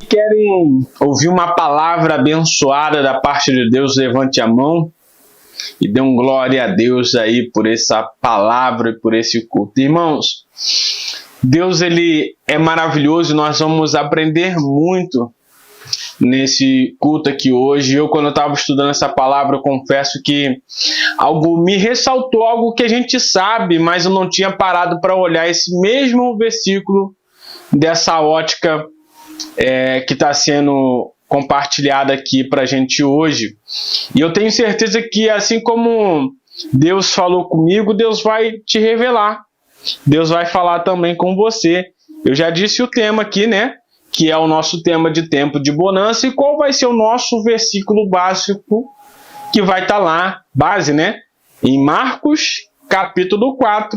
Querem ouvir uma palavra abençoada da parte de Deus? Levante a mão e dê um glória a Deus aí por essa palavra e por esse culto. Irmãos, Deus ele é maravilhoso e nós vamos aprender muito nesse culto aqui hoje. Quando eu estava estudando essa palavra, eu confesso que algo me ressaltou, algo que a gente sabe, mas eu não tinha parado para olhar esse mesmo versículo dessa ótica que está sendo compartilhada aqui para a gente hoje. E eu tenho certeza que assim como Deus falou comigo, Deus vai te revelar. Deus vai falar também com você. Eu já disse o tema aqui, né? Que é o nosso tema de tempo de bonança. E qual vai ser o nosso versículo básico que vai estar lá, base, né? Em Marcos, capítulo 4,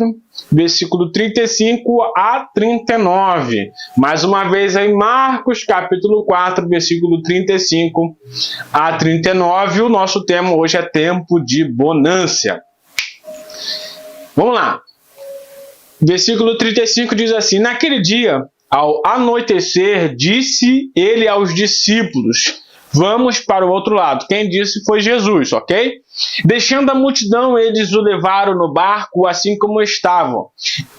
versículo 35 a 39. Mais uma vez em Marcos, capítulo 4, versículo 35 a 39. O nosso tema hoje é tempo de bonança. Vamos lá. Versículo 35 diz assim: naquele dia, ao anoitecer, disse ele aos discípulos: vamos para o outro lado. Quem disse foi Jesus, ok? Deixando a multidão, eles o levaram no barco assim como estavam.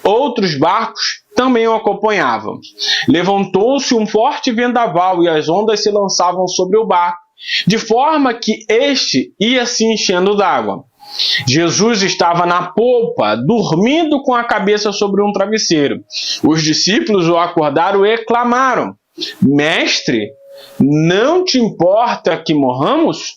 Outros barcos também o acompanhavam. Levantou-se um forte vendaval e as ondas se lançavam sobre o barco, de forma que este ia se enchendo d'água. Jesus estava na polpa, dormindo com a cabeça sobre um travesseiro. Os discípulos o acordaram e clamaram: Mestre, não te importa que morramos?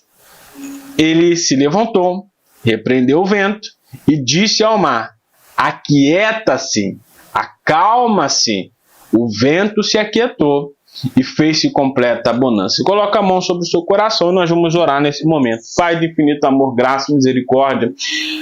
Ele se levantou, repreendeu o vento e disse ao mar: aquieta-se, acalma-se. O vento se aquietou e fez-se completa a bonança. Coloca a mão sobre o seu coração e nós vamos orar nesse momento. Pai de infinito amor, graça e misericórdia,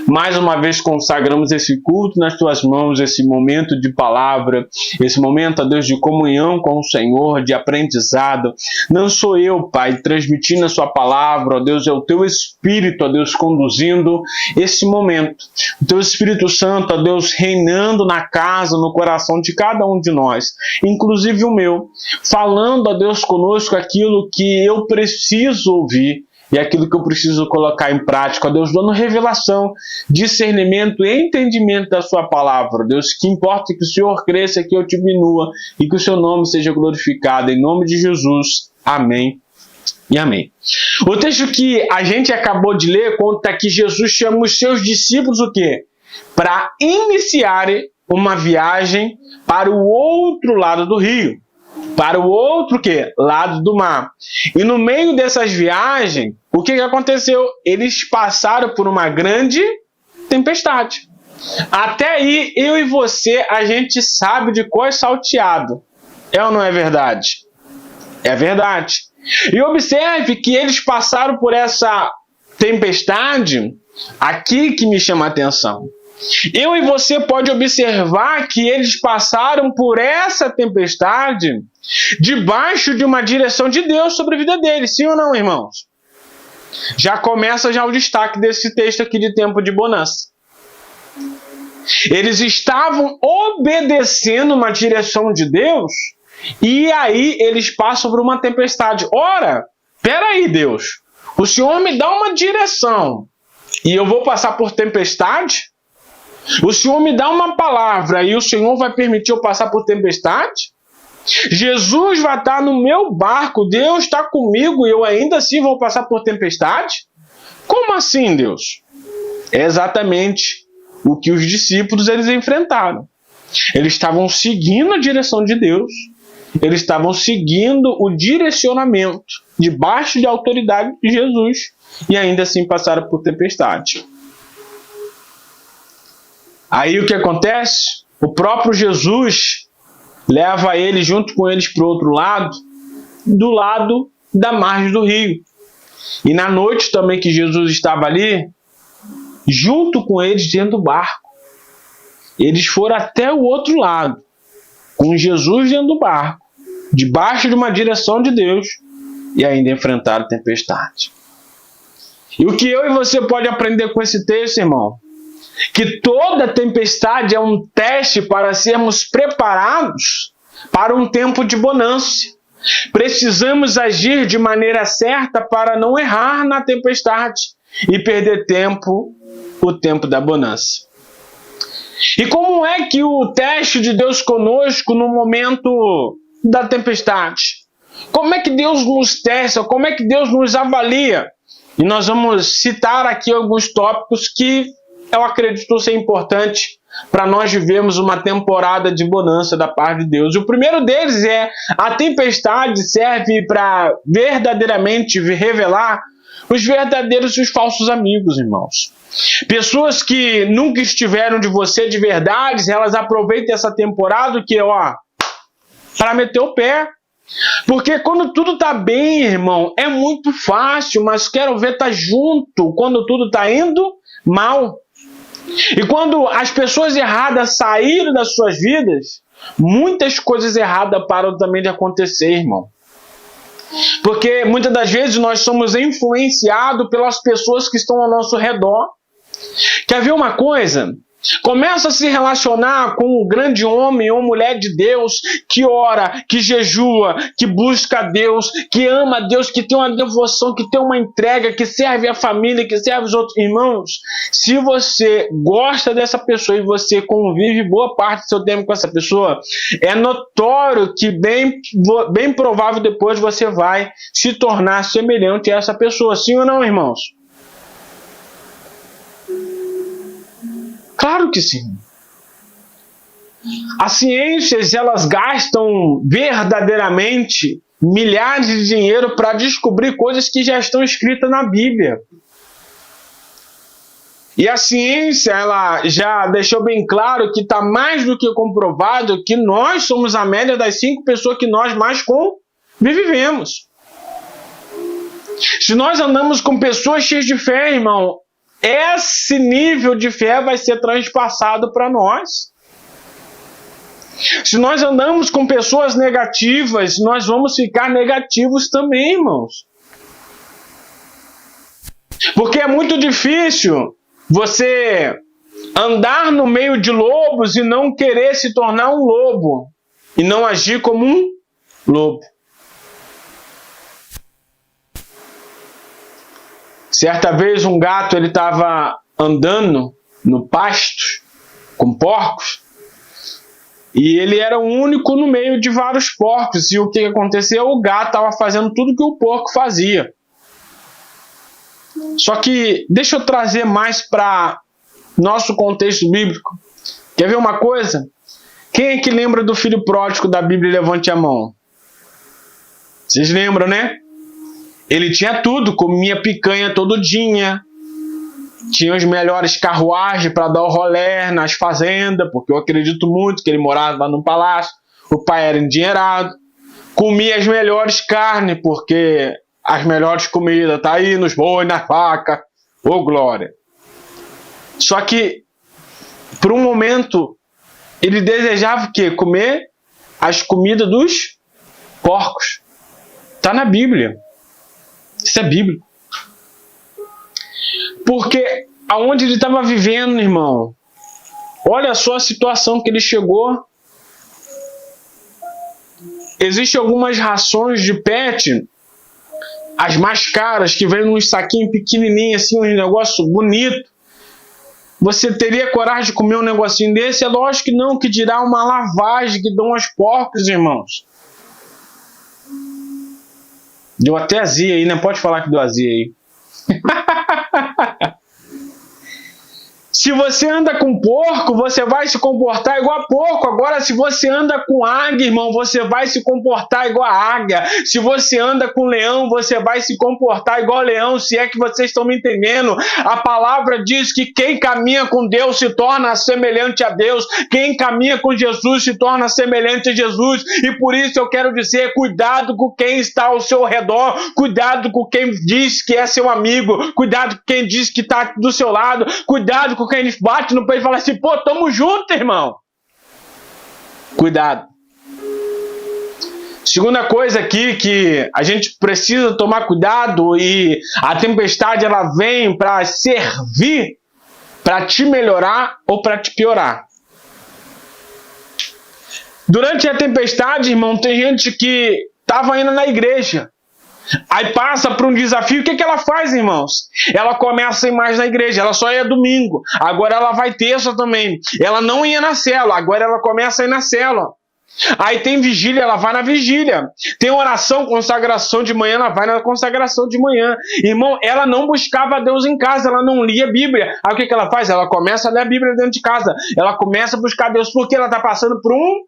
mais uma vez consagramos esse culto nas tuas mãos, esse momento de palavra, esse momento, ó Deus, de comunhão com o Senhor, de aprendizado. Não sou eu, Pai, transmitindo a sua palavra, ó Deus, é o teu Espírito, ó Deus, conduzindo esse momento. O teu Espírito Santo, ó Deus, reinando na casa, no coração de cada um de nós, inclusive o meu, falando, ó Deus, conosco aquilo que eu preciso ouvir e aquilo que eu preciso colocar em prática, ó Deus, dando revelação, discernimento e entendimento da sua palavra, Deus, que importa que o Senhor cresça, que eu diminua e que o seu nome seja glorificado, em nome de Jesus, amém e amém. O texto que a gente acabou de ler conta que Jesus chama os seus discípulos o quê? Para iniciarem uma viagem para o outro lado do rio. Para o outro quê? Lado do mar. E no meio dessas viagens, o que aconteceu? Eles passaram por uma grande tempestade. Até aí, eu e você, a gente sabe de qual é salteado. É ou não é verdade? É verdade. E observe que eles passaram por essa tempestade aqui que me chama a atenção. Eu e você pode observar que eles passaram por essa tempestade debaixo de uma direção de Deus sobre a vida deles, sim ou não, irmãos? Já começa o destaque desse texto aqui de tempo de bonança. Eles estavam obedecendo uma direção de Deus e aí eles passam por uma tempestade. Ora, peraí, Deus, o Senhor me dá uma direção e eu vou passar por tempestade? O Senhor me dá uma palavra e o Senhor vai permitir eu passar por tempestade? Jesus vai estar no meu barco, Deus está comigo e eu ainda assim vou passar por tempestade? Como assim, Deus? É exatamente o que os discípulos eles enfrentaram. Eles estavam seguindo a direção de Deus, eles estavam seguindo o direcionamento debaixo de autoridade de Jesus e ainda assim passaram por tempestade. Aí o que acontece? O próprio Jesus leva eles junto com eles para o outro lado, do lado da margem do rio. E na noite também que Jesus estava ali, junto com eles dentro do barco, eles foram até o outro lado, com Jesus dentro do barco, debaixo de uma direção de Deus, e ainda enfrentaram a tempestade. E o que eu e você pode aprender com esse texto, irmão? Que toda tempestade é um teste para sermos preparados para um tempo de bonança. Precisamos agir de maneira certa para não errar na tempestade e perder tempo, o tempo da bonança. E como é que o teste de Deus conosco no momento da tempestade? Como é que Deus nos testa? Como é que Deus nos avalia? E nós vamos citar aqui alguns tópicos que eu acredito ser importante para nós vivermos uma temporada de bonança da parte de Deus. O primeiro deles é: a tempestade serve para verdadeiramente revelar os verdadeiros e os falsos amigos, irmãos. Pessoas que nunca estiveram de você de verdade, elas aproveitam essa temporada para meter o pé. Porque quando tudo tá bem, irmão, é muito fácil, mas quero ver tá junto quando tudo tá indo mal. E quando as pessoas erradas saíram das suas vidas, muitas coisas erradas param também de acontecer, irmão. Porque muitas das vezes nós somos influenciados pelas pessoas que estão ao nosso redor. Quer ver uma coisa? Começa a se relacionar com um grande homem ou mulher de Deus, que ora, que jejua, que busca a Deus, que ama a Deus, que tem uma devoção, que tem uma entrega, que serve a família, que serve os outros irmãos. Se você gosta dessa pessoa e você convive boa parte do seu tempo com essa pessoa, é notório que bem provável depois você vai se tornar semelhante a essa pessoa. Sim ou não, irmãos? Claro que sim. As ciências, elas gastam verdadeiramente milhares de dinheiro para descobrir coisas que já estão escritas na Bíblia. E a ciência, ela já deixou bem claro que está mais do que comprovado que nós somos a média das 5 pessoas que nós mais convivemos. Se nós andamos com pessoas cheias de fé, irmão, esse nível de fé vai ser transpassado para nós. Se nós andamos com pessoas negativas, nós vamos ficar negativos também, irmãos. Porque é muito difícil você andar no meio de lobos e não querer se tornar um lobo e não agir como um lobo. Certa vez um gato estava andando no pasto com porcos e ele era o único no meio de vários porcos. E o que aconteceu? O gato estava fazendo tudo que o porco fazia. Só que deixa eu trazer mais para nosso contexto bíblico. Quer ver uma coisa? Quem é que lembra do filho pródigo da Bíblia? Levante a mão. Vocês lembram, né? Ele tinha tudo, comia picanha todo dia, tinha as melhores carruagens para dar o rolê nas fazendas, porque eu acredito muito que ele morava num palácio, o pai era endinheirado, comia as melhores carnes, porque as melhores comidas tá aí nos bois, nas vacas, ô glória. Só que, por um momento, ele desejava o quê? Comer as comidas dos porcos. Está na Bíblia. Isso é bíblico. Porque aonde ele estava vivendo, irmão, olha só a situação que ele chegou. Existem algumas rações de pet, as mais caras, que vêm num saquinho pequenininho, assim, um negócio bonito. Você teria coragem de comer um negocinho desse? É lógico que não, que dirá uma lavagem que dão aos porcos, irmãos. Deu até azia aí, né? Pode falar que deu azia aí. Se você anda com porco, você vai se comportar igual a porco. Agora, se você anda com águia, irmão, você vai se comportar igual a águia. Se você anda com leão, você vai se comportar igual a leão, se é que vocês estão me entendendo. A palavra diz que quem caminha com Deus se torna semelhante a Deus. Quem caminha com Jesus se torna semelhante a Jesus. E por isso eu quero dizer, cuidado com quem está ao seu redor. Cuidado com quem diz que é seu amigo. Cuidado com quem diz que está do seu lado. Cuidado com quem bate no peito e fala assim, pô, tamo junto, irmão. Cuidado. Segunda coisa aqui que a gente precisa tomar cuidado, e a tempestade ela vem para servir, para te melhorar ou para te piorar. Durante a tempestade, irmão, tem gente que estava indo na igreja. Aí passa por um desafio, o que ela faz, irmãos? Ela começa a ir mais na igreja, ela só ia domingo, agora ela vai terça também. Ela não ia na célula, agora ela começa a ir na célula. Aí tem vigília, ela vai na vigília. Tem oração, consagração de manhã, ela vai na consagração de manhã. Irmão, ela não buscava Deus em casa, ela não lia a Bíblia. Aí o que ela faz? Ela começa a ler a Bíblia dentro de casa. Ela começa a buscar Deus porque ela está passando por um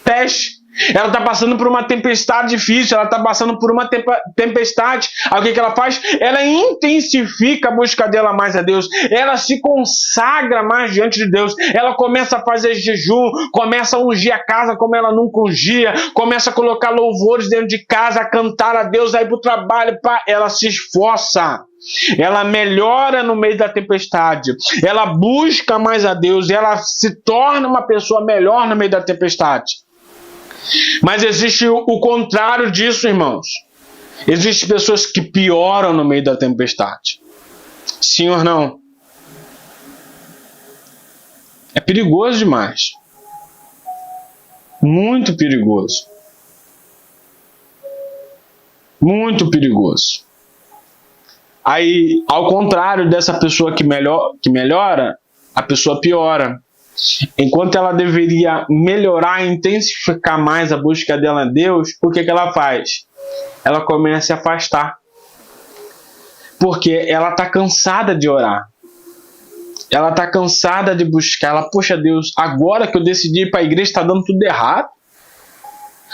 teste. Ela está passando por uma tempestade difícil, ela está passando por uma tempestade. Aí o que ela faz? Ela intensifica a busca dela mais a Deus. Ela se consagra mais diante de Deus. Ela começa a fazer jejum, começa a ungir a casa como ela nunca ungia, começa a colocar louvores dentro de casa, a cantar a Deus, aí para o trabalho. Ela se esforça. Ela melhora no meio da tempestade. Ela busca mais a Deus. Ela se torna uma pessoa melhor no meio da tempestade. Mas existe o contrário disso, irmãos. Existem pessoas que pioram no meio da tempestade. Sim ou não? É perigoso demais. Muito perigoso. Muito perigoso. Aí, ao contrário dessa pessoa que melhora, a pessoa piora. Enquanto ela deveria melhorar, intensificar mais a busca dela a Deus, o que ela faz? Ela começa a se afastar. Porque ela está cansada de orar. Ela está cansada de buscar. Ela, poxa Deus, agora que eu decidi ir para a igreja está dando tudo errado.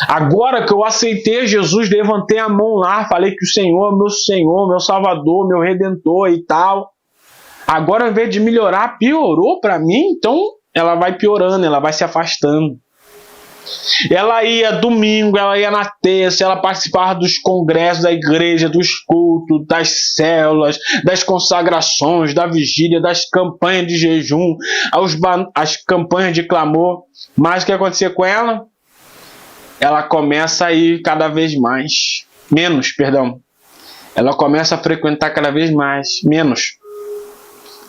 Agora que eu aceitei Jesus, levantei a mão lá, falei que o Senhor, meu Salvador, meu Redentor e tal. Agora, ao invés de melhorar, piorou para mim, então ela vai piorando, ela vai se afastando. Ela ia domingo, ela ia na terça, ela participava dos congressos da igreja, dos cultos, das células, das consagrações, da vigília, das campanhas de jejum, as campanhas de clamor. Mas o que acontecia com ela? Ela começa a ir cada vez menos. Ela começa a frequentar cada vez menos.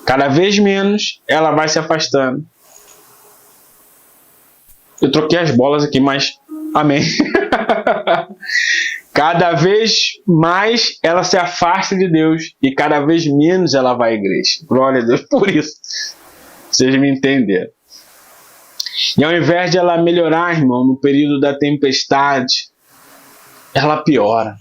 Cada vez menos, ela vai se afastando. Eu troquei as bolas aqui, mas amém. Cada vez mais ela se afasta de Deus e cada vez menos ela vai à igreja. Glória a Deus por isso. Vocês me entenderam. E ao invés de ela melhorar, irmão, no período da tempestade, ela piora.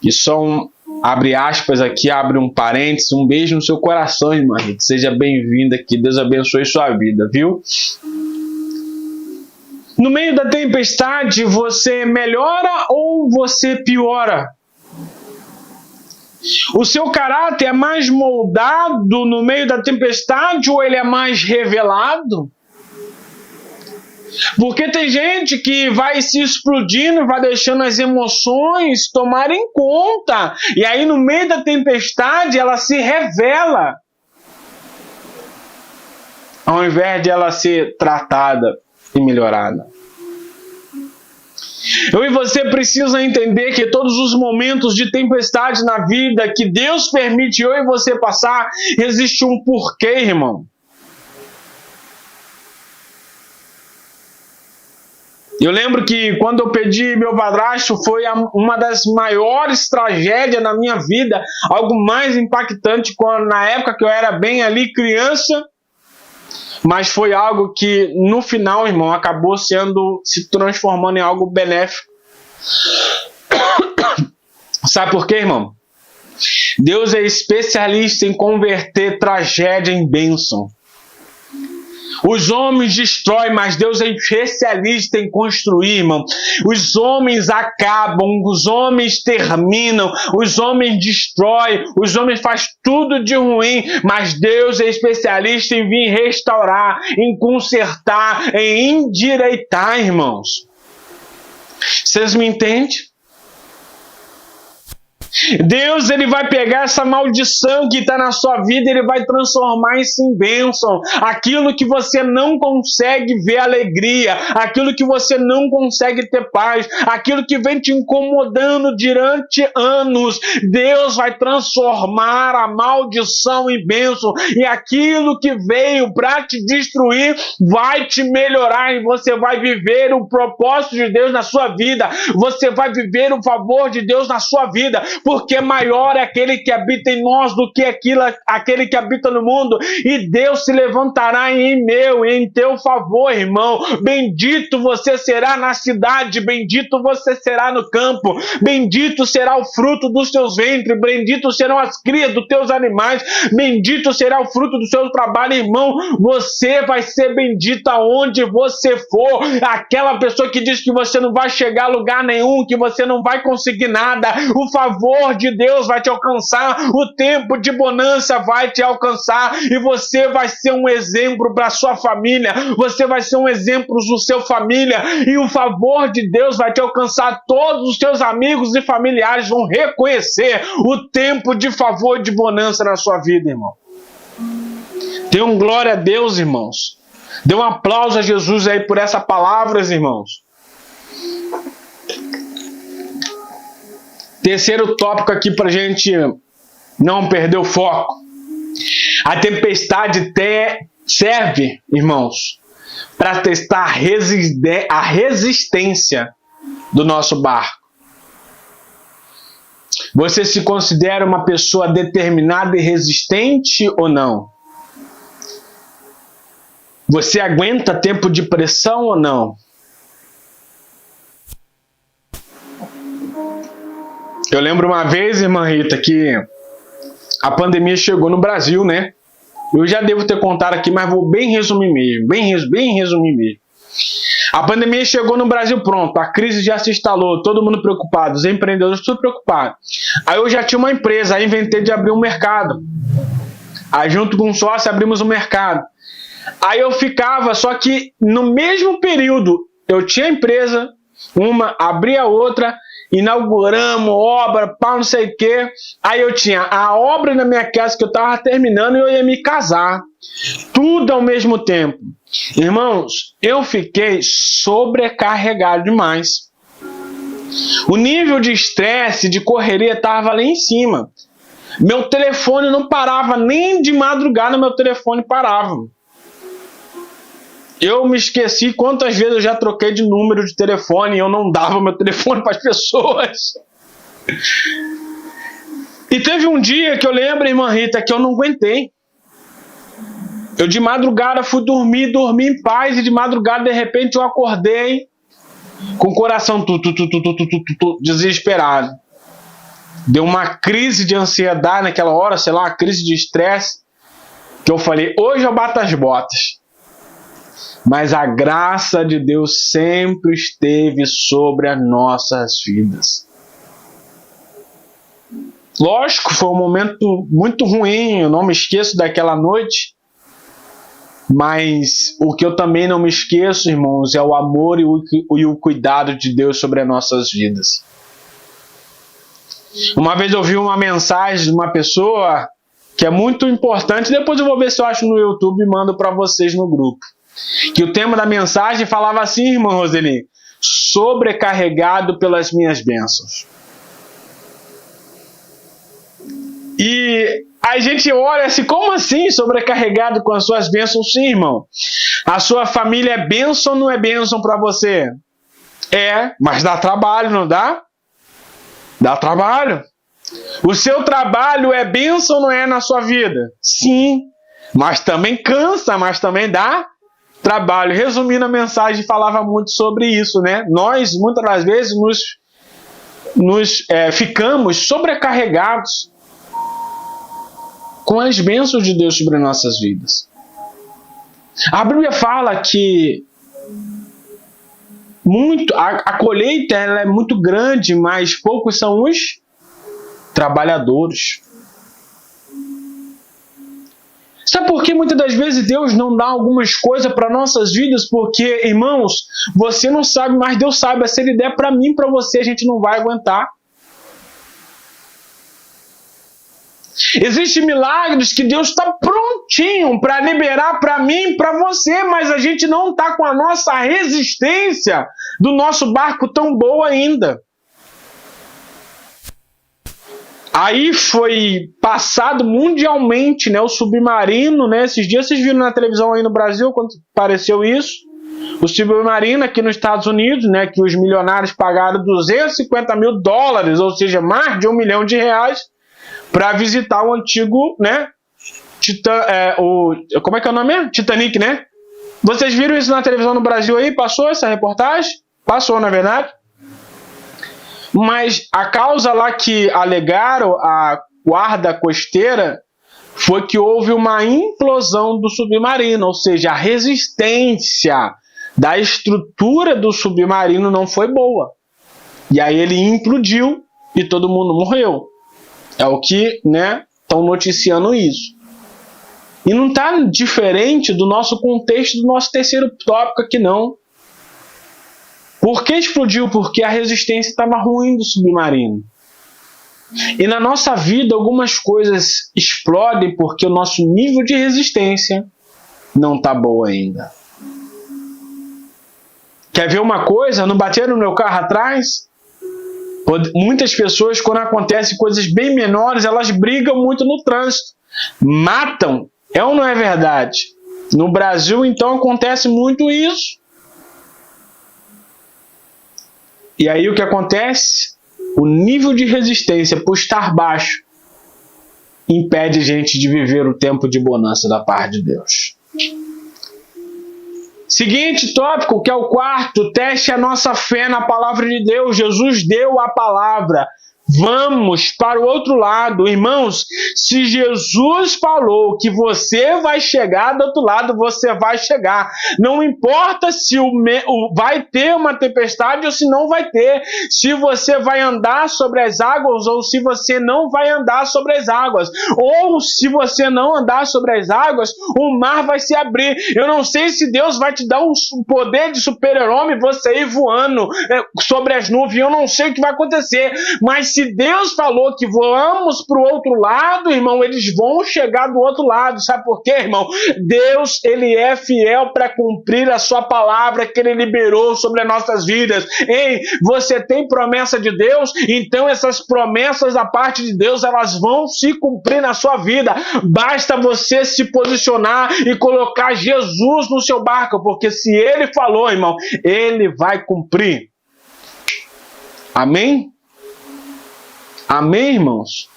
E só abre aspas aqui, abre um parênteses, um beijo no seu coração, irmã Rita. Seja bem-vinda aqui, Deus abençoe sua vida, viu? No meio da tempestade, você melhora ou você piora? O seu caráter é mais moldado no meio da tempestade ou ele é mais revelado? Porque tem gente que vai se explodindo, vai deixando as emoções tomarem conta. E aí no meio da tempestade ela se revela. Ao invés de ela ser tratada e melhorada. Eu e você precisa entender que todos os momentos de tempestade na vida que Deus permite eu e você passar, existe um porquê, irmão. Eu lembro que quando eu perdi meu padrasto foi uma das maiores tragédias na minha vida, algo mais impactante na época que eu era bem ali criança, mas foi algo que no final, irmão, acabou se transformando em algo benéfico. Sabe por quê, irmão? Deus é especialista em converter tragédia em bênção. Os homens destroem, mas Deus é especialista em construir, irmão. Os homens acabam, os homens terminam, os homens destroem, os homens fazem tudo de ruim, mas Deus é especialista em vir restaurar, em consertar, em endireitar, irmãos. Vocês me entendem? Deus, ele vai pegar essa maldição que está na sua vida, ele vai transformar isso em bênção. Aquilo que você não consegue ver alegria, aquilo que você não consegue ter paz, aquilo que vem te incomodando durante anos, Deus vai transformar a maldição em bênção, e aquilo que veio para te destruir vai te melhorar, e você vai viver o propósito de Deus na sua vida, você vai viver o favor de Deus na sua vida, porque maior é aquele que habita em nós do que aquele que habita no mundo, e Deus se levantará em meu e em teu favor, irmão. Bendito você será na cidade, bendito você será no campo, bendito será o fruto dos teus ventres, bendito serão as crias dos teus animais, bendito será o fruto do seu trabalho, irmão. Você vai ser bendito aonde você for. Aquela pessoa que diz que você não vai chegar a lugar nenhum, que você não vai conseguir nada, o favor de Deus vai te alcançar, o tempo de bonança vai te alcançar, e você vai ser um exemplo para sua família, você vai ser um exemplo do seu família, e o favor de Deus vai te alcançar. Todos os teus amigos e familiares vão reconhecer o tempo de favor e de bonança na sua vida, irmão. Dê um glória a Deus, irmãos. Dê um aplauso a Jesus aí por essa palavra, irmãos. Terceiro tópico aqui para a gente não perder o foco. A tempestade serve, irmãos, para testar a resistência do nosso barco. Você se considera uma pessoa determinada e resistente ou não? Você aguenta tempo de pressão ou não? Eu lembro uma vez, irmã Rita, que a pandemia chegou no Brasil, né? Eu já devo ter contado aqui, mas vou bem resumir mesmo. Bem resumir mesmo. A pandemia chegou no Brasil, pronto. A crise já se instalou, todo mundo preocupado. Os empreendedores tudo preocupados. Aí eu já tinha uma empresa, aí inventei de abrir um mercado. Aí junto com um sócio abrimos um mercado. Aí eu ficava, só que no mesmo período eu tinha a empresa, uma, abria a outra, inauguramos obra, pá, não sei o quê. Aí eu tinha a obra na minha casa que eu estava terminando e eu ia me casar. Tudo ao mesmo tempo. Irmãos, eu fiquei sobrecarregado demais. O nível de estresse, de correria estava lá em cima. Meu telefone não parava, nem de madrugada meu telefone parava. Eu me esqueci quantas vezes eu já troquei de número de telefone e eu não dava meu telefone para as pessoas. E teve um dia que eu lembro, irmã Rita, que eu não aguentei. Eu de madrugada fui dormir em paz, e de madrugada de repente eu acordei com o coração desesperado. Deu uma crise de ansiedade naquela hora, sei lá, uma crise de estresse, que eu falei, hoje eu bato as botas. Mas a graça de Deus sempre esteve sobre as nossas vidas. Lógico, foi um momento muito ruim, eu não me esqueço daquela noite. Mas o que eu também não me esqueço, irmãos, é o amor e o cuidado de Deus sobre as nossas vidas. Uma vez eu ouvi uma mensagem de uma pessoa que é muito importante, depois eu vou ver se eu acho no YouTube e mando para vocês no grupo. Que o tema da mensagem falava assim, irmã Roseli, sobrecarregado pelas minhas bênçãos. E a gente olha assim, como assim sobrecarregado com as suas bênçãos? Sim, irmão. A sua família é bênção ou não é bênção para você? É, mas dá trabalho, não dá? Dá trabalho. O seu trabalho é bênção ou não é na sua vida? Sim, mas também cansa, mas também dá trabalho. Resumindo a mensagem, falava muito sobre isso, né? Nós, muitas das vezes, ficamos sobrecarregados com as bênçãos de Deus sobre nossas vidas. A Bíblia fala que a colheita ela é muito grande, mas poucos são os trabalhadores. Sabe por que muitas das vezes Deus não dá algumas coisas para nossas vidas? Porque, irmãos, você não sabe, mas Deus sabe. Se Ele der para mim e para você, a gente não vai aguentar. Existem milagres que Deus está prontinho para liberar para mim e para você, mas a gente não está com a nossa resistência do nosso barco tão boa ainda. Aí foi passado mundialmente, né, o submarino, né, esses dias vocês viram na televisão aí no Brasil quando apareceu isso, o submarino aqui nos Estados Unidos, né, que os milionários pagaram $250 mil, ou seja, mais de R$1 milhão, para visitar o antigo, né, como é que é o nome mesmo? Titanic, né? Vocês viram isso na televisão no Brasil aí? Passou essa reportagem? Passou, na verdade. Mas a causa lá que alegaram a guarda costeira foi que houve uma implosão do submarino, ou seja, a resistência da estrutura do submarino não foi boa. E aí ele implodiu e todo mundo morreu. É o que, né, estão noticiando isso. E não está diferente do nosso contexto, do nosso terceiro tópico aqui, não. Por que explodiu? Porque a resistência estava ruim do submarino. E na nossa vida, algumas coisas explodem porque o nosso nível de resistência não está bom ainda. Quer ver uma coisa? Não bateram no meu carro atrás? Muitas pessoas, quando acontecem coisas bem menores, elas brigam muito no trânsito. Matam. É ou não é verdade? No Brasil, então, acontece muito isso. E aí o que acontece? O nível de resistência, por estar baixo, impede a gente de viver o tempo de bonança da parte de Deus. Seguinte tópico, que é o quarto, teste a nossa fé na palavra de Deus. Jesus deu a palavra. Vamos para o outro lado. Irmãos, se Jesus falou que você vai chegar do outro lado, você vai chegar. Não importa se vai ter uma tempestade ou se não vai ter. Se você vai andar sobre as águas ou se você não vai andar sobre as águas. Ou se você não andar sobre as águas, o mar vai se abrir. Eu não sei se Deus vai te dar um poder de super-homem, você ir voando sobre as nuvens. Eu não sei o que vai acontecer. Mas se Deus falou que voamos para o outro lado, irmão, eles vão chegar do outro lado. Sabe por quê, irmão? Deus, ele é fiel para cumprir a sua palavra que ele liberou sobre as nossas vidas. Ei, você tem promessa de Deus? Então essas promessas da parte de Deus, elas vão se cumprir na sua vida. Basta você se posicionar e colocar Jesus no seu barco, porque se ele falou, irmão, ele vai cumprir. Amém? Amém, irmãos?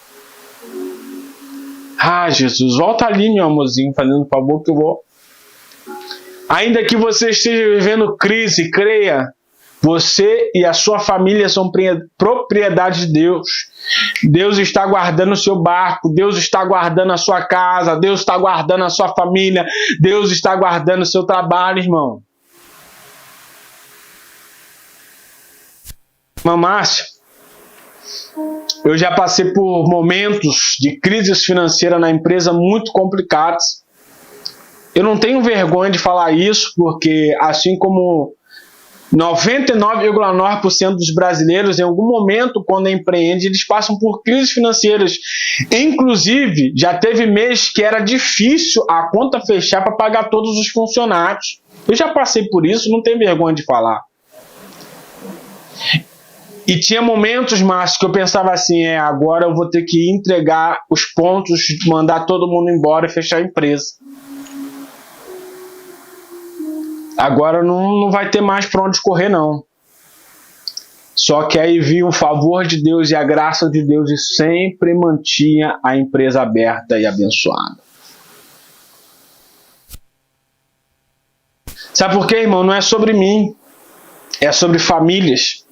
Ah, Jesus, volta ali, meu amorzinho, fazendo favor que eu vou. Ainda que você esteja vivendo crise, creia, você e a sua família são propriedade de Deus. Deus está guardando o seu barco, Deus está guardando a sua casa, Deus está guardando a sua família, Deus está guardando o seu trabalho, irmão. Márcia, eu já passei por momentos de crises financeiras na empresa muito complicados. Eu não tenho vergonha de falar isso, porque assim como 99,9% dos brasileiros, em algum momento, quando empreendem, eles passam por crises financeiras. Inclusive, já teve mês que era difícil a conta fechar para pagar todos os funcionários. Eu já passei por isso, não tenho vergonha de falar. E tinha momentos, Márcio, que eu pensava assim, agora eu vou ter que entregar os pontos, mandar todo mundo embora e fechar a empresa. Agora não vai ter mais para onde correr, não. Só que aí vinha o favor de Deus e a graça de Deus e sempre mantinha a empresa aberta e abençoada. Sabe por quê, irmão? Não é sobre mim, é sobre famílias.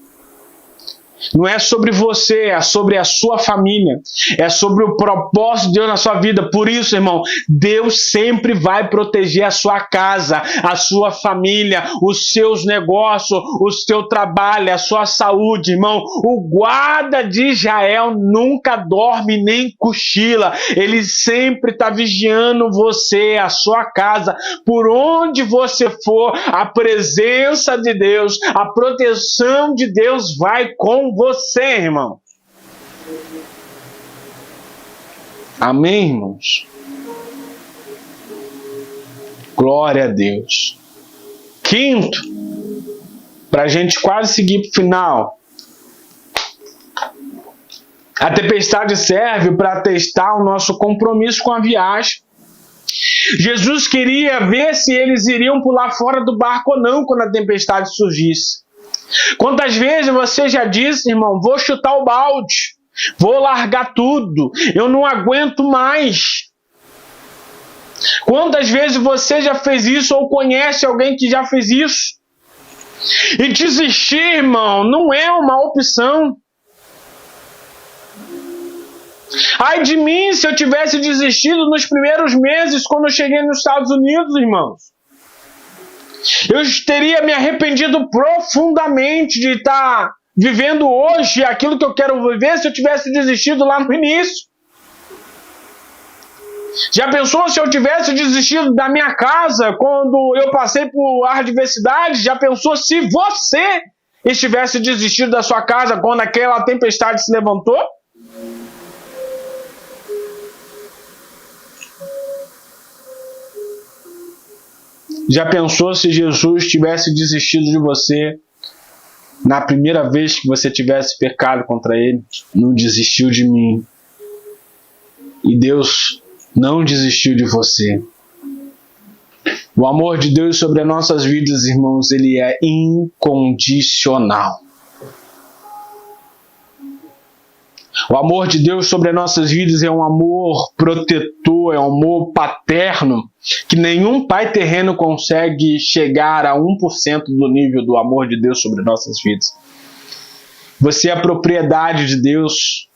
Não é sobre você, é sobre a sua família. É sobre o propósito de Deus na sua vida. Por isso, irmão, Deus sempre vai proteger a sua casa, a sua família, os seus negócios, o seu trabalho, a sua saúde, irmão. O guarda de Israel nunca dorme nem cochila. Ele sempre está vigiando você, a sua casa. Por onde você for, a presença de Deus, a proteção de Deus vai com você, irmão. Amém, irmãos? Glória a Deus. Quinto, para a gente quase seguir para o final. A tempestade serve para testar o nosso compromisso com a viagem. Jesus queria ver se eles iriam pular fora do barco ou não quando a tempestade surgisse. Quantas vezes você já disse, irmão, vou chutar o balde, vou largar tudo, eu não aguento mais. Quantas vezes você já fez isso ou conhece alguém que já fez isso? E desistir, irmão, não é uma opção. Ai de mim se eu tivesse desistido nos primeiros meses quando eu cheguei nos Estados Unidos, irmãos. Eu teria me arrependido profundamente de estar vivendo hoje aquilo que eu quero viver se eu tivesse desistido lá no início. Já pensou se eu tivesse desistido da minha casa quando eu passei por adversidade? Já pensou se você estivesse desistido da sua casa quando aquela tempestade se levantou? Já pensou se Jesus tivesse desistido de você na primeira vez que você tivesse pecado contra Ele? Não desistiu de mim. E Deus não desistiu de você. O amor de Deus sobre as nossas vidas, irmãos, ele é incondicional. O amor de Deus sobre as nossas vidas é um amor protetor, é um amor paterno, que nenhum pai terreno consegue chegar a 1% do nível do amor de Deus sobre as nossas vidas. Você é a propriedade de Deus.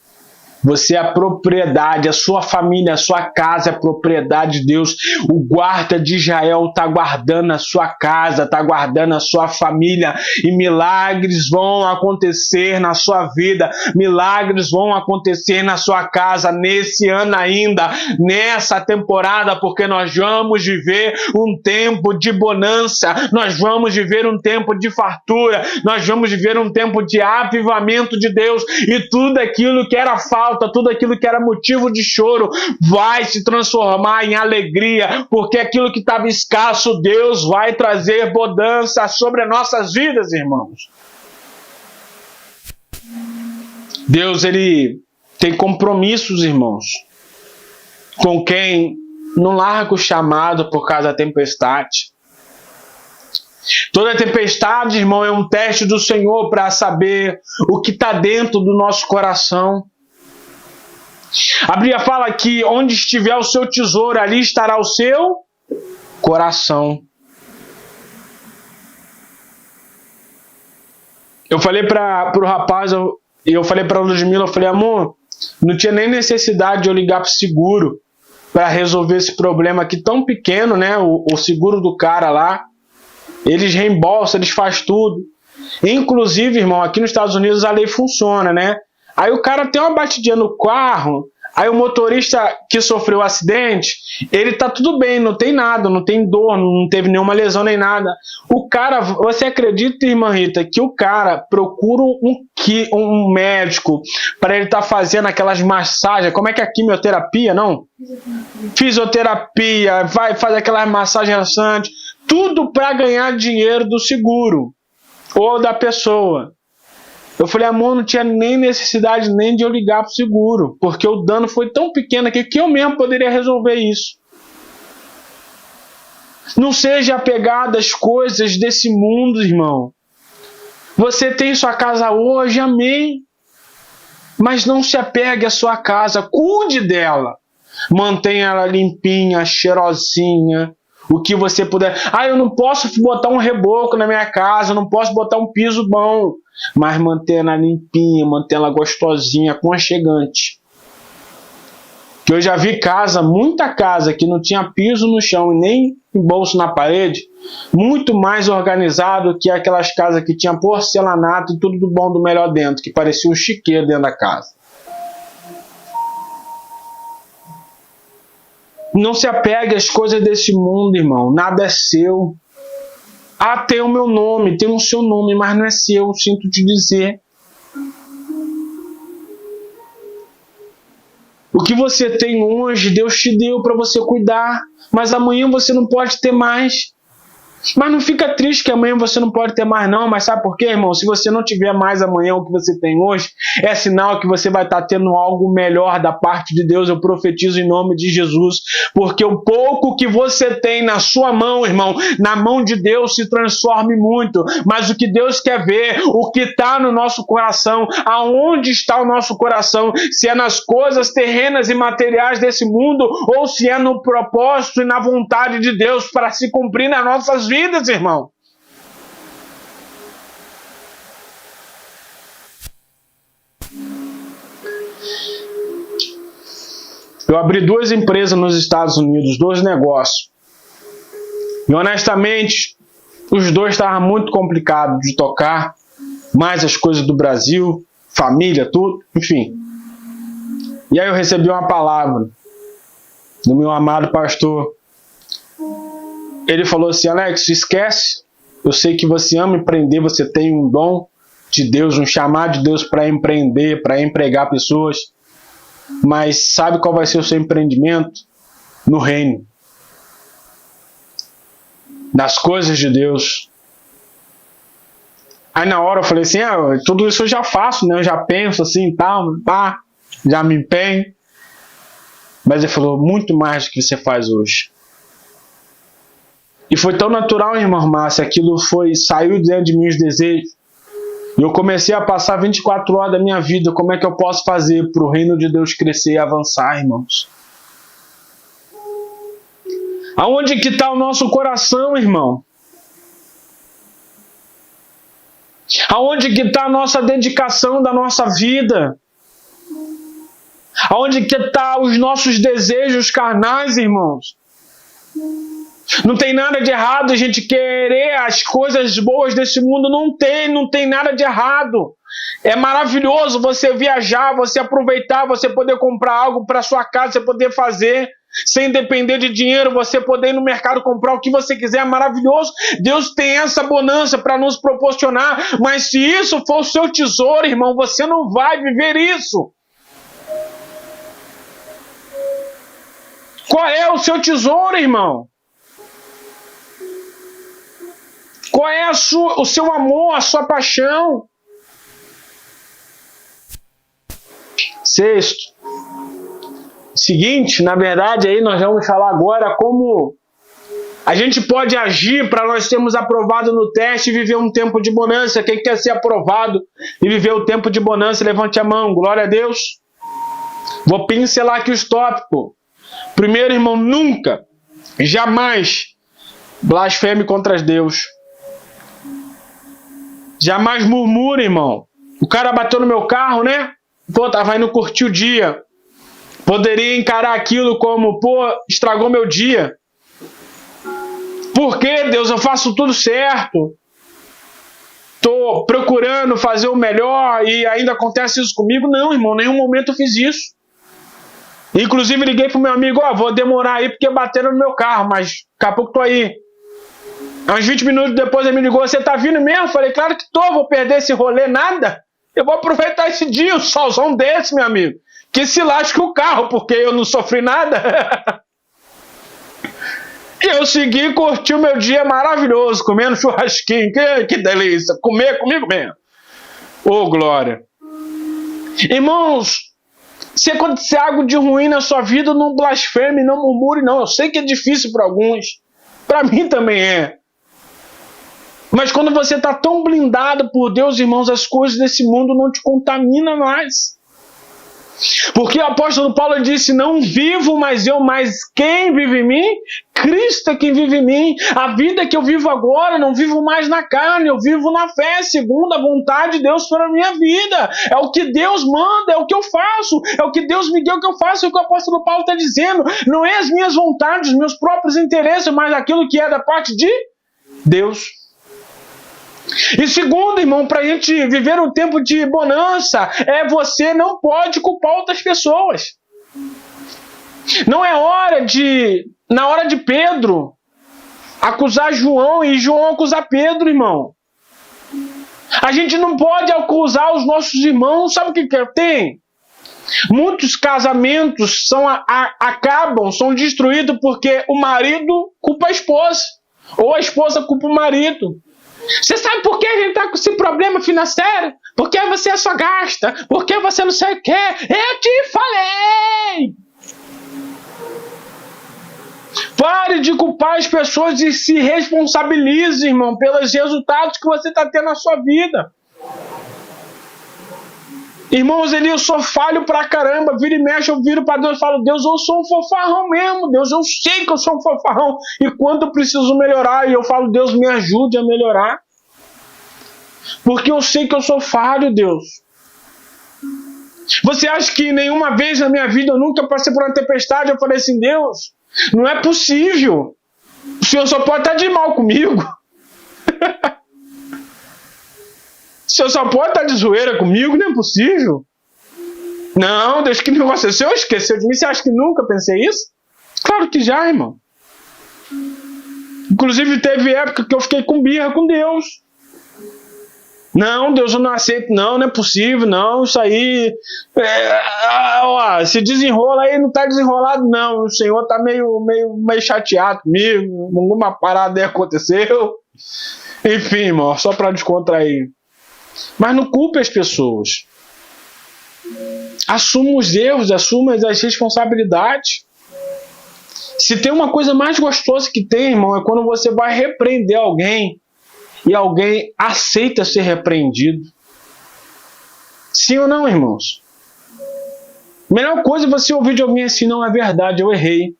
Você é a propriedade, a sua família, a sua casa é a propriedade de Deus. O guarda de Israel está guardando a sua casa, está guardando a sua família. E milagres vão acontecer na sua vida. Milagres vão acontecer na sua casa nesse ano ainda, nessa temporada, porque nós vamos viver um tempo de bonança. Nós vamos viver um tempo de fartura. Nós vamos viver um tempo de avivamento de Deus. E tudo aquilo que era falta, tudo aquilo que era motivo de choro vai se transformar em alegria, porque aquilo que estava escasso, Deus vai trazer bonança sobre as nossas vidas, irmãos. Deus, ele tem compromissos, irmãos, com quem não larga o chamado por causa da tempestade. Toda tempestade, irmão, é um teste do Senhor para saber o que está dentro do nosso coração. A Bíblia fala que onde estiver o seu tesouro, ali estará o seu coração. Eu falei para o rapaz, eu falei para a Ludmila, eu falei, amor, não tinha nem necessidade de eu ligar para o seguro para resolver esse problema aqui tão pequeno, né? O seguro do cara lá, eles reembolsam, eles fazem tudo. Inclusive, irmão, aqui nos Estados Unidos a lei funciona, né? Aí o cara tem uma batidinha no carro, aí o motorista que sofreu o acidente, ele tá tudo bem, não tem nada, não tem dor, não teve nenhuma lesão nem nada. O cara, você acredita, irmã Rita, que o cara procura um médico para ele estar fazendo aquelas massagens, como é que é a quimioterapia, não? Fisioterapia, vai fazer aquelas massagens relaxantes, tudo para ganhar dinheiro do seguro ou da pessoa. Eu falei, amor, não tinha nem necessidade nem de eu ligar para o seguro, porque o dano foi tão pequeno aqui que eu mesmo poderia resolver isso. Não seja apegado às coisas desse mundo, irmão. Você tem sua casa hoje, amém. Mas não se apegue à sua casa, cuide dela. Mantenha ela limpinha, cheirosinha. O que você puder. Eu não posso botar um reboco na minha casa, eu não posso botar um piso bom. Mas manter ela limpinha, manter ela gostosinha, aconchegante. Que eu já vi muita casa que não tinha piso no chão e nem bolso na parede, muito mais organizado que aquelas casas que tinha porcelanato e tudo do bom do melhor dentro, que parecia um chiqueiro dentro da casa. Não se apegue às coisas desse mundo, irmão. Nada é seu. Tem o meu nome, tem o seu nome, mas não é seu, sinto te dizer. O que você tem hoje, Deus te deu para você cuidar, mas amanhã você não pode ter mais. Mas não fica triste que amanhã você não pode ter mais não, mas sabe por quê, irmão? Se você não tiver mais amanhã o que você tem hoje, é sinal que você vai estar tendo algo melhor da parte de Deus. Eu profetizo em nome de Jesus, porque o pouco que você tem na sua mão, irmão, na mão de Deus se transforme muito, mas o que Deus quer ver, o que está no nosso coração, aonde está o nosso coração, se é nas coisas terrenas e materiais desse mundo, ou se é no propósito e na vontade de Deus para se cumprir nas nossas vidas, irmão. Eu abri 2 empresas nos Estados Unidos, 2 negócios. E honestamente, os 2 estavam muito complicados de tocar, mais as coisas do Brasil, família, tudo, enfim. E aí eu recebi uma palavra do meu amado pastor. Ele falou assim: Alex, esquece, eu sei que você ama empreender, você tem um dom de Deus, um chamado de Deus para empreender, para empregar pessoas, mas sabe qual vai ser o seu empreendimento? No reino, nas coisas de Deus. Aí na hora eu falei assim: tudo isso eu já faço, né? Eu já penso assim e tal, já me empenho. Mas ele falou: muito mais do que você faz hoje. E foi tão natural, irmão Márcio, aquilo saiu dentro de mim os desejos. E eu comecei a passar 24 horas da minha vida, como é que eu posso fazer para o reino de Deus crescer e avançar, irmãos? Aonde que está o nosso coração, irmão? Aonde que está a nossa dedicação da nossa vida? Aonde que está os nossos desejos carnais, irmãos? Não tem nada de errado a gente querer as coisas boas desse mundo. Não tem nada de errado. É maravilhoso você viajar, você aproveitar, você poder comprar algo para sua casa, você poder fazer sem depender de dinheiro, você poder ir no mercado comprar o que você quiser, é maravilhoso. Deus tem essa bonança para nos proporcionar, mas se isso for o seu tesouro, irmão, você não vai viver isso. Qual é o seu tesouro, irmão? Qual é o seu amor, a sua paixão? 6. Seguinte, na verdade, aí nós vamos falar agora como a gente pode agir para nós termos aprovado no teste e viver um tempo de bonança. Quem quer ser aprovado e viver o tempo de bonança, levante a mão. Glória a Deus. Vou pincelar aqui os tópicos. Primeiro, irmão, nunca, jamais blasfeme contra Deus. Jamais murmure, irmão. O cara bateu no meu carro, né? Tava indo curtir o dia. Poderia encarar aquilo como, estragou meu dia. Por que, Deus? Eu faço tudo certo. Tô procurando fazer o melhor e ainda acontece isso comigo. Não, irmão, em nenhum momento eu fiz isso. Inclusive liguei pro meu amigo: vou demorar aí porque bateram no meu carro, mas daqui a pouco tô aí. Uns 20 minutos depois ele me ligou: você tá vindo mesmo? Eu falei: claro que tô, vou perder esse rolê nada. Eu vou aproveitar esse dia, um solzão desse, meu amigo. Que se lasque o carro, porque eu não sofri nada. E eu segui e curti o meu dia maravilhoso, comendo churrasquinho. Que delícia, comer comigo mesmo. Glória. Irmãos, se acontecer algo de ruim na sua vida, não blasfeme, não murmure, não. Eu sei que é difícil para alguns. Para mim também é. Mas quando você está tão blindado por Deus, irmãos, as coisas desse mundo não te contaminam mais. Porque o apóstolo Paulo disse: não vivo mais eu, mas quem vive em mim? Cristo é quem vive em mim. A vida que eu vivo agora, não vivo mais na carne, eu vivo na fé, segundo a vontade de Deus para a minha vida. É o que Deus manda, é o que eu faço, é o que Deus me deu que eu faço, é o que o apóstolo Paulo está dizendo. Não é as minhas vontades, os meus próprios interesses, mas aquilo que é da parte de Deus. E segundo, irmão, para a gente viver um tempo de bonança, você não pode culpar outras pessoas. Não é hora na hora de Pedro, acusar João e João acusar Pedro, irmão. A gente não pode acusar os nossos irmãos, sabe o que tem? Muitos casamentos são destruídos porque o marido culpa a esposa, ou a esposa culpa o marido. Você sabe por que a gente está com esse problema financeiro? Porque você só gasta, porque você não sei o que. Eu te falei! Pare de culpar as pessoas e se responsabilize, irmão, pelos resultados que você está tendo na sua vida. Irmãos, eu sou falho pra caramba, vira e mexe, eu viro pra Deus e falo, Deus, eu sou um fofarrão mesmo, Deus, eu sei que eu sou um fofarrão, e quando eu preciso melhorar, e eu falo, Deus, me ajude a melhorar, porque eu sei que eu sou falho, Deus. Você acha que nenhuma vez na minha vida, eu nunca passei por uma tempestade, eu falei assim, Deus, não é possível, o Senhor só pode estar de mal comigo. O Senhor só pode estar de zoeira comigo, não é possível. Não, Deus, que negócio é esse? O Senhor esqueceu de mim? Você acha que nunca pensei isso? Claro que já, irmão. Inclusive teve época que eu fiquei com birra com Deus. Não, Deus, eu não aceito, não é possível, não, isso aí... se desenrola aí, não está desenrolado, não. O Senhor está meio chateado comigo, alguma parada aí aconteceu. Enfim, irmão, só para descontrair. Mas não culpe as pessoas. Assuma os erros, assuma as responsabilidades. Se tem uma coisa mais gostosa que tem, irmão, é quando você vai repreender alguém e alguém aceita ser repreendido. Sim ou não, irmãos? Melhor coisa é você ouvir de alguém assim, não é verdade, eu errei.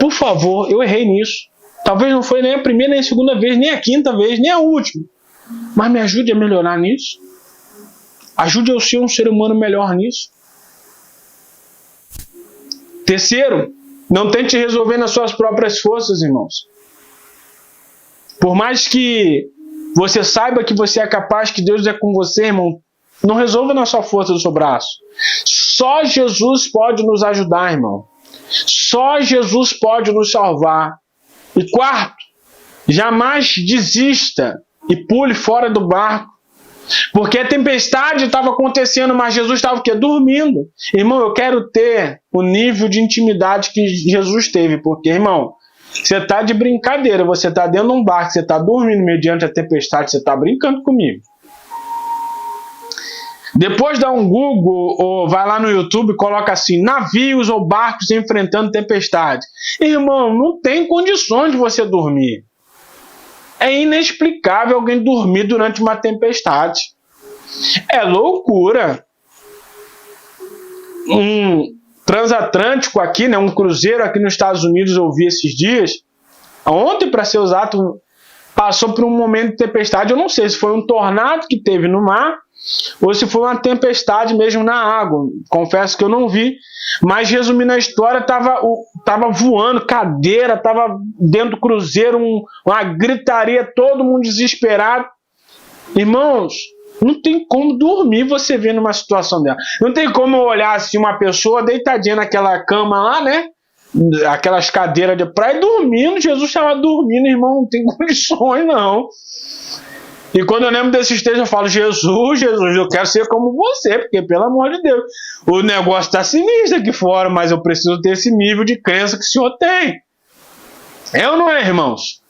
Por favor, eu errei nisso. Talvez não foi nem a primeira, nem a segunda vez, nem a quinta vez, nem a última. Mas me ajude a melhorar nisso. Ajude eu a ser um ser humano melhor nisso. Terceiro, não tente resolver nas suas próprias forças, irmãos. Por mais que você saiba que você é capaz, que Deus é com você, irmão, não resolva na sua força do seu braço. Só Jesus pode nos ajudar, irmão. Só Jesus pode nos salvar. E quarto, jamais desista e pule fora do barco. Porque a tempestade estava acontecendo, mas Jesus estava o quê? Dormindo. Irmão, eu quero ter o nível de intimidade que Jesus teve. Porque, irmão, você está de brincadeira, você está dentro de um barco, você está dormindo mediante a tempestade, você está brincando comigo. Depois dá um Google ou vai lá no YouTube e coloca assim, navios ou barcos enfrentando tempestade. Irmão, não tem condições de você dormir. É inexplicável alguém dormir durante uma tempestade. É loucura. Um transatlântico aqui, né, um cruzeiro aqui nos Estados Unidos, eu vi esses dias. Ontem, para ser exato, passou por um momento de tempestade. Eu não sei se foi um tornado que teve no mar ou se foi uma tempestade mesmo na água. Confesso que eu não vi. Mas resumindo a história, tava voando cadeira, tava dentro do cruzeiro, uma gritaria, todo mundo desesperado. Irmãos, não tem como dormir você vendo uma situação dela. Não tem como olhar assim uma pessoa deitadinha naquela cama lá, né? Aquelas cadeiras de praia, dormindo. Jesus estava dormindo, irmão, não tem condições não. E quando eu lembro desses textos, eu falo, Jesus, eu quero ser como você, porque, pelo amor de Deus, o negócio está sinistro aqui fora, mas eu preciso ter esse nível de crença que o Senhor tem. É ou não é, irmãos?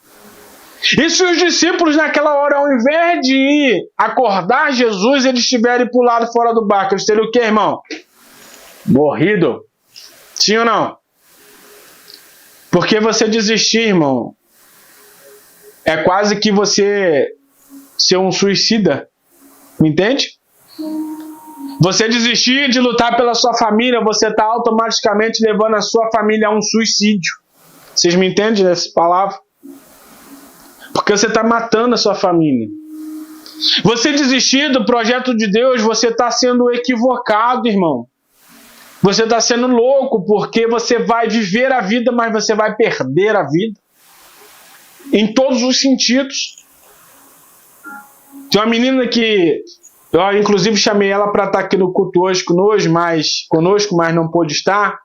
E se os discípulos, naquela hora, ao invés de ir acordar Jesus, eles estiverem pro lado fora do barco, eles teriam o quê, irmão? Morrido. Sim ou não? Porque você desistir, irmão, é quase que você ser um suicida, me entende? Você desistir de lutar pela sua família, você está automaticamente levando a sua família a um suicídio. Vocês me entendem nessa palavra? Porque você está matando a sua família. Você desistir do projeto de Deus, você está sendo equivocado, irmão. Você está sendo louco, porque você vai viver a vida, mas você vai perder a vida. Em todos os sentidos. Tem uma menina que eu, inclusive, chamei ela para estar aqui no culto hoje conosco, mas não pôde estar.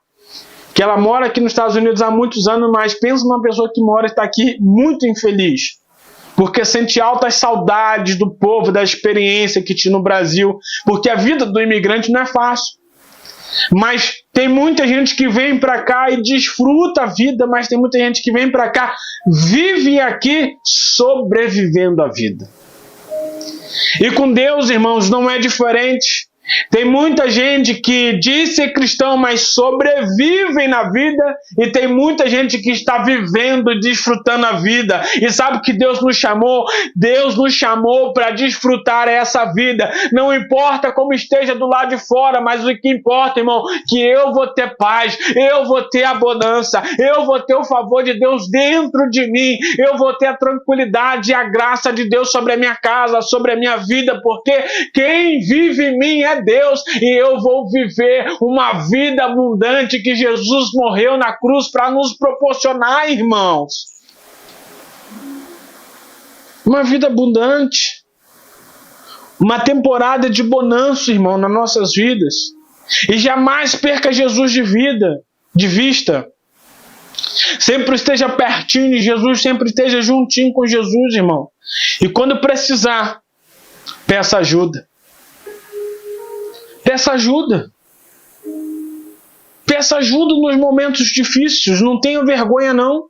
Que ela mora aqui nos Estados Unidos há muitos anos, mas pensa numa pessoa que mora e está aqui muito infeliz. Porque sente altas saudades do povo, da experiência que tinha no Brasil. Porque a vida do imigrante não é fácil. Mas tem muita gente que vem para cá e desfruta a vida, mas tem muita gente que vem para cá, vive aqui sobrevivendo a vida. E com Deus, irmãos, não é diferente. Tem muita gente que diz ser cristão, mas sobrevivem na vida, e tem muita gente que está vivendo e desfrutando a vida. E sabe que Deus nos chamou? Deus nos chamou para desfrutar essa vida. Não importa como esteja do lado de fora, mas o que importa, irmão, que eu vou ter paz, eu vou ter abundância, eu vou ter o favor de Deus dentro de mim, eu vou ter a tranquilidade e a graça de Deus sobre a minha casa, sobre a minha vida, porque quem vive em mim é Deus, e eu vou viver uma vida abundante que Jesus morreu na cruz para nos proporcionar, irmãos. Uma vida abundante. Uma temporada de bonança, irmão, nas nossas vidas. E jamais perca Jesus de vista. Sempre esteja pertinho de Jesus, sempre esteja juntinho com Jesus, irmão. E quando precisar, peça ajuda. Peça ajuda. Peça ajuda nos momentos difíceis. Não tenha vergonha, não.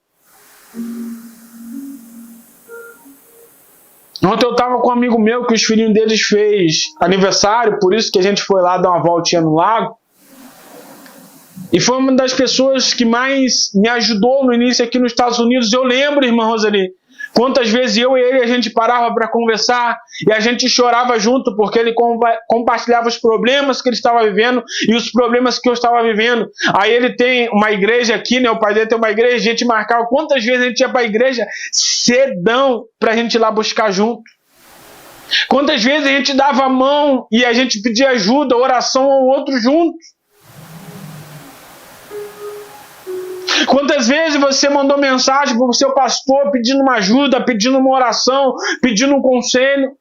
Ontem eu estava com um amigo meu que os filhinhos deles fez aniversário, por isso que a gente foi lá dar uma voltinha no lago. E foi uma das pessoas que mais me ajudou no início aqui nos Estados Unidos. Eu lembro, irmã Roseli, quantas vezes eu e ele a gente parava para conversar e a gente chorava junto, porque ele compartilhava os problemas que ele estava vivendo e os problemas que eu estava vivendo. Aí ele tem uma igreja aqui, né? O pai dele tem uma igreja, a gente marcava quantas vezes a gente ia para a igreja cedão para a gente ir lá buscar junto. Quantas vezes a gente dava a mão e a gente pedia ajuda, oração ao outro junto. Quantas vezes você mandou mensagem para o seu pastor pedindo uma ajuda, pedindo uma oração, pedindo um conselho?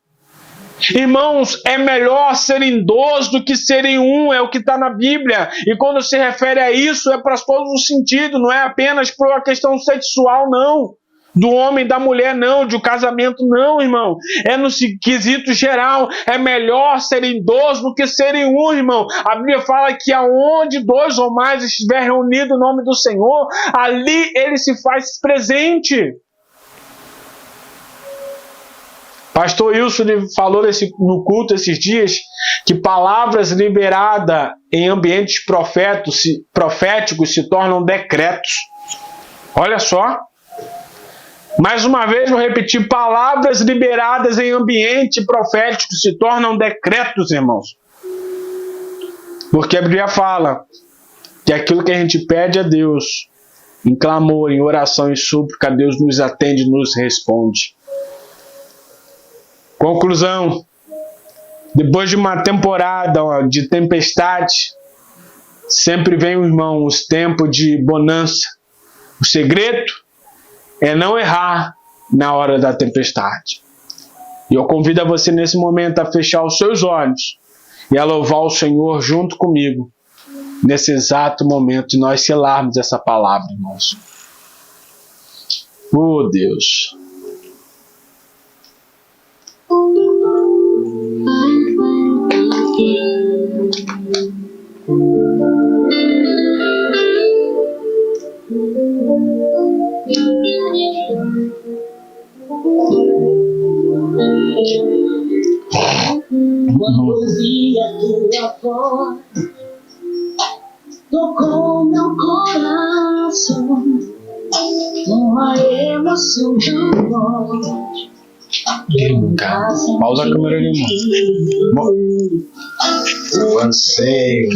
Irmãos, é melhor serem 2 do que serem 1, é o que está na Bíblia. E quando se refere a isso, é para todos os sentidos, não é apenas para uma questão sexual, não. Do homem, da mulher, não. De um casamento, não, irmão. É no quesito geral. É melhor serem 2 do que serem 1, irmão. A Bíblia fala que aonde 2 ou mais estiver reunido o nome do Senhor, ali ele se faz presente. Pastor Wilson falou no culto esses dias que palavras liberadas em ambientes proféticos se tornam decretos. Olha só. Mais uma vez vou repetir, palavras liberadas em ambiente profético se tornam decretos, irmãos. Porque a Bíblia fala que aquilo que a gente pede a Deus, em clamor, em oração e súplica, Deus nos atende e nos responde. Conclusão, depois de uma temporada de tempestade, sempre vem, irmão, os tempos de bonança. O segredo é não errar na hora da tempestade. E eu convido a você nesse momento a fechar os seus olhos e a louvar o Senhor junto comigo, nesse exato momento de nós selarmos essa palavra, irmãos. Oh, Deus! Quando ouvi a tua voz, tocou meu coração com a emoção tão forte. Pausa a câmera ali, irmão. Você